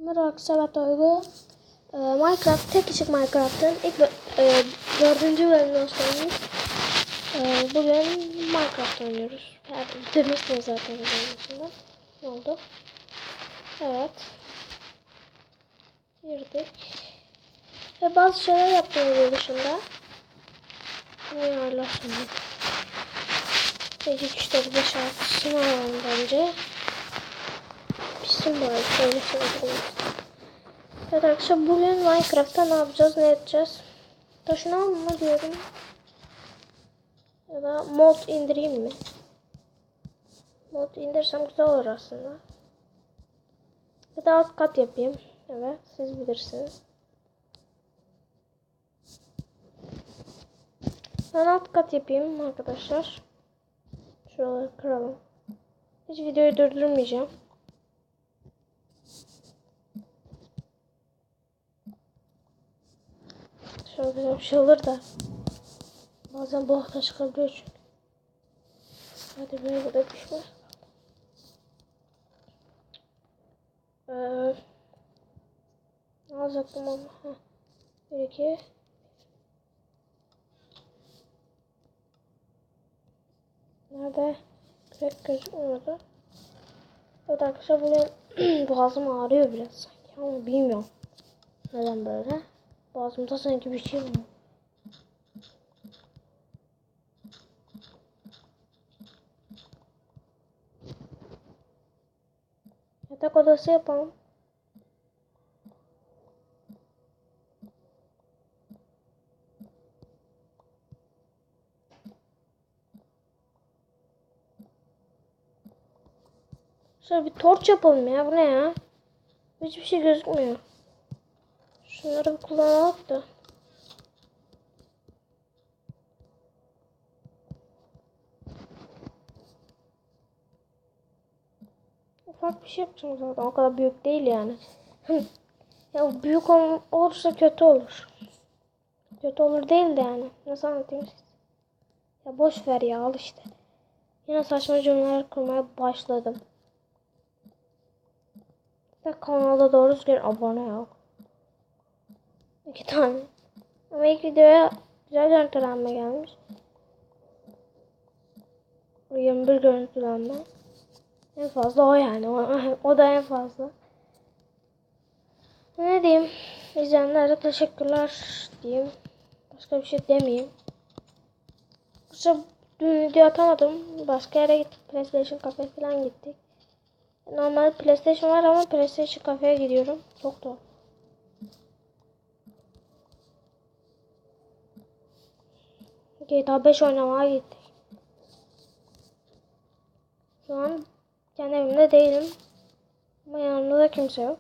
Merhaba arkadaşlar, ben Duygu. Minecraft, tek kişilik Minecraft'ın ilk 4. bölümüne hoş geldiniz. Bugün Minecraft oynuyoruz. Demiştim zaten bölümünde. Ne oldu? Evet. Girdik. Ve bazı şeyler yaptım video dışında. Bunu ayarlasın. 2, 3, 4, 5, 6 alalım bence. Pişsin bari. Şöyle söyleyeyim. Evet arkadaşlar, bugün Minecraft'ta ne yapacağız, ne edeceğiz? Taşınalım mı diyorum. Ya da mod indireyim mi? Mod indirsem güzel olur aslında. Ya da alt kat yapayım. Evet, siz bilirsiniz. Ben alt kat yapayım arkadaşlar. Şuraları kıralım. Hiç videoyu durdurmayacağım. Şöyle güzel bir şey olur da. Bazen bu hafta çıkabiliyor çünkü. Hadi böyle de düşmez. Ne alacaktım ama? 1, 2. Nerede? Pek gözükmüyordu. Evet arkadaşlar, bugün boğazım ağrıyor biraz sanki ama bilmiyorum neden böyle. Boğazımda sanki bir şey var. Yatak odası yapalım. Şöyle bir torç yapalım ya. Bu ne ya? Hiçbir şey gözükmüyor. Şunları bir kullanalım da. Ufak bir şey yapacağım zaten. O kadar büyük değil yani. Ya büyük olursa kötü olur. Kötü olur değil de yani. Nasıl anlatayım size? Ya boş ver ya, al işte. Yine saçma cümleler kurmaya başladım. Ve kanalda doğru düzgün abone yok. 2 tane. Ama ilk videoya güzel görüntülenme gelmiş. 21 görüntülenme. En fazla o yani. O da en fazla. Ne diyeyim? İzleyenlere teşekkürler diyeyim. Başka bir şey demeyeyim. Kısa dün video atamadım. Başka yere gittik. PlayStation Cafe falan gittik. Normalde PlayStation var ama PlayStation Cafe'ye gidiyorum. Çok da. GTA 5 oynamaya gittik. Şu an kendi evimde değilim. Ama yanımda da kimse yok.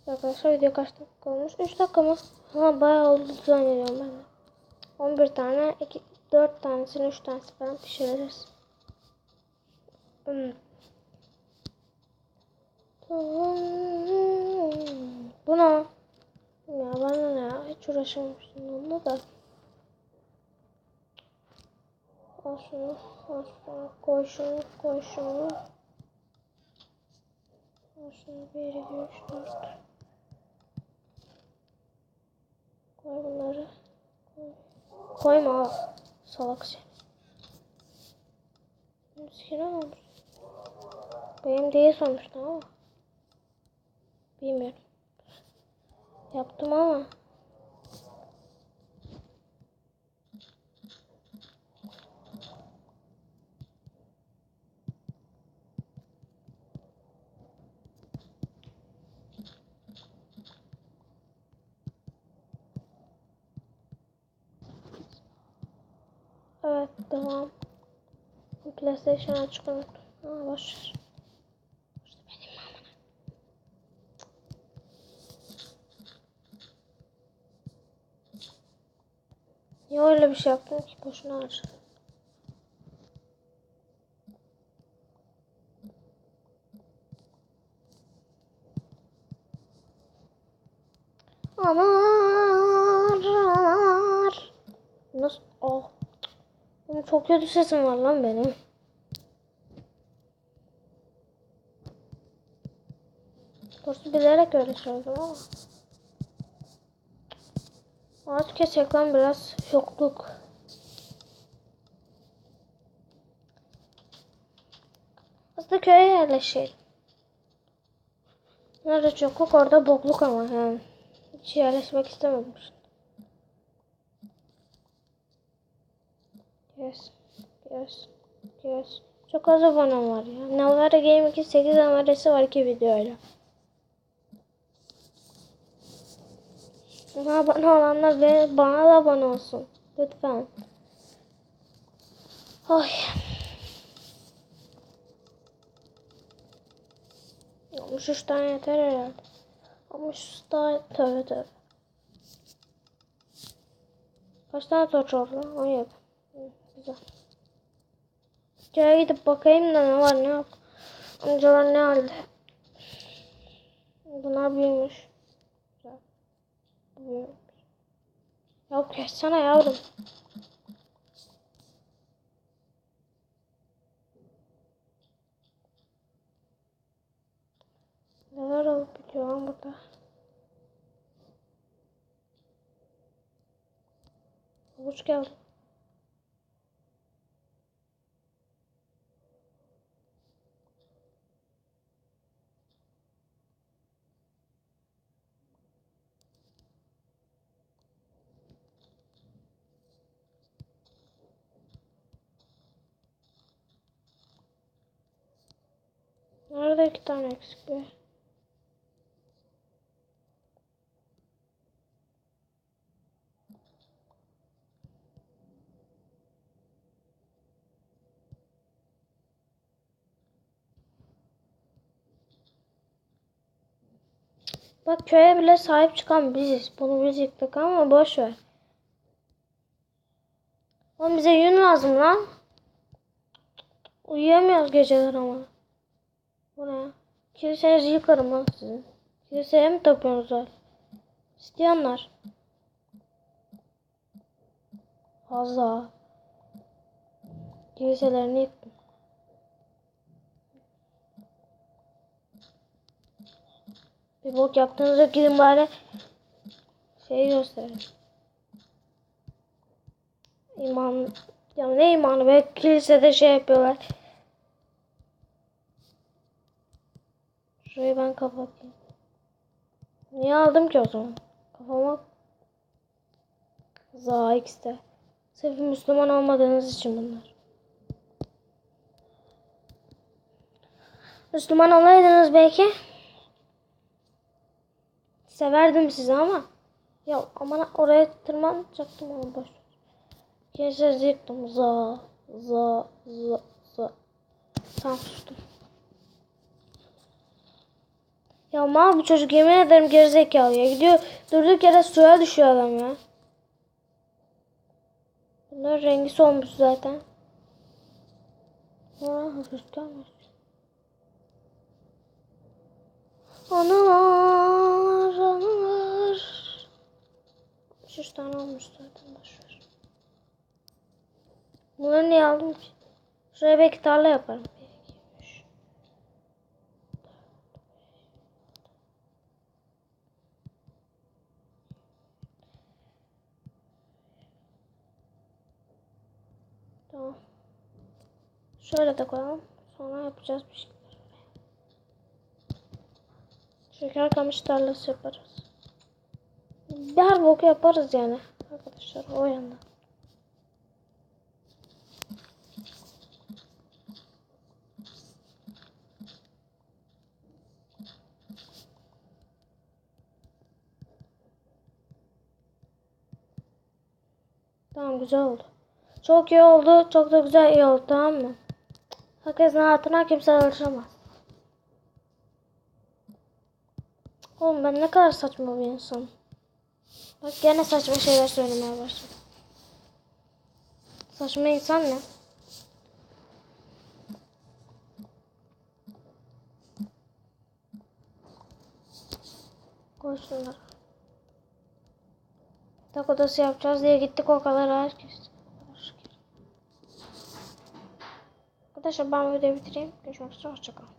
Arkadaşlar video kaç dakika olmuş? 3 dakika mı? Ha, bayağı oldu zannediyorum ben de. 11 tane, 4 tanesini 3 tanesi falan pişiririz. Buna ya bana ne ya, hiç uğraşamamıştım onunla da. Al şunu, al şunu, koy şunu, koy şunu. Al şunu, 1, 2, 3, 4. Koy bunları. Koy. Koyma, salak şey. Miskine olmuş. Benim değil sonuçta ama. Bilmiyorum. Yaptım ama. Evet, devam. PlayStation açık unuttum. Aa, boş. Niye öyle bir şey yaptın ki? Boşuna harcadım. Anar. Nasıl? Oh. Benim çok kötü sesim var lan benim. Doğrusu bilerek öyle söyledim ama. Artık gerçekten biraz yokluk. Aslında köye yerleşelim. Nerede çokluk orada bokluk ama yani. Hiç yerleşmek istemedim. Yes. Yes. Yes. Çok az abonem var ya. Navara Game 2 8 amaresi var 2 videoyla. Bana abone olanlar ve bana da abone olsun. Lütfen. Ay. 63 tane yeter herhalde. 63 tane tövbe tövbe. Kaç tane torç oldu lan? 17. Güzel. Şöyle gidip bakayım da ne var ne yok. Amcalar ne halde? Bunlar büyümüş. Güzel. Büyümüş. Ya geçsene yavrum. Neler olup bitiyor lan burada? Hoş geldin. Nerede 2 tane eksik be? Bak köye bile sahip çıkan biziz. Bunu biz yıktık ama boş ver. Oğlum bize yün lazım lan. Uyuyamıyoruz geceler ama. Bu ne? Kilisenizi yıkarım lan sizin. Kiliseye mi tapıyorsunuz? İsteyenler. Fazla. Kiliselerini yıktım. Bir bok yaptığınızda gidin bari şey gösterin. İman. Ya ne imanı be? Kilisede şey yapıyorlar. Şurayı ben kapatayım. Niye aldım ki o zaman? Kafama za X'te. Sırf Müslüman olmadığınız için bunlar. Müslüman olaydınız belki. Severdim sizi ama. Ya aman oraya tırmanacaktım ama boş. Gençler yıktım. Za. Tamam sustum. Ya mal bu çocuk yemin ederim gerizekalı ya. Gidiyor durduk yere suya düşüyor adam ya. Bunlar rengi solmuş zaten. Rüzgarmış. Anılar. 3 tane olmuş zaten boşver. Bunları niye aldım ki? Şuraya belki tarla yaparım. 1, 2, 3. Tamam. Şöyle de koyalım. Sonra yapacağız bir şeyler. Şeker kamış tarlası yaparız. Bir boku yaparız yani. Arkadaşlar o yanda. Tamam güzel oldu. Çok iyi oldu. Çok da güzel iyi oldu tamam mı? Herkesin hayatına kimse alışamaz. Oğlum ben ne kadar saçma bir insanım. Bak gene saçma şeyler söylemeye başladım. Saçma insan ne? Koy şunları. Tak odası yapacağız diye gittik o kadar herkes. Arkadaşlar ben videoyu bitireyim. Görüşmek üzere. Hoşçakalın.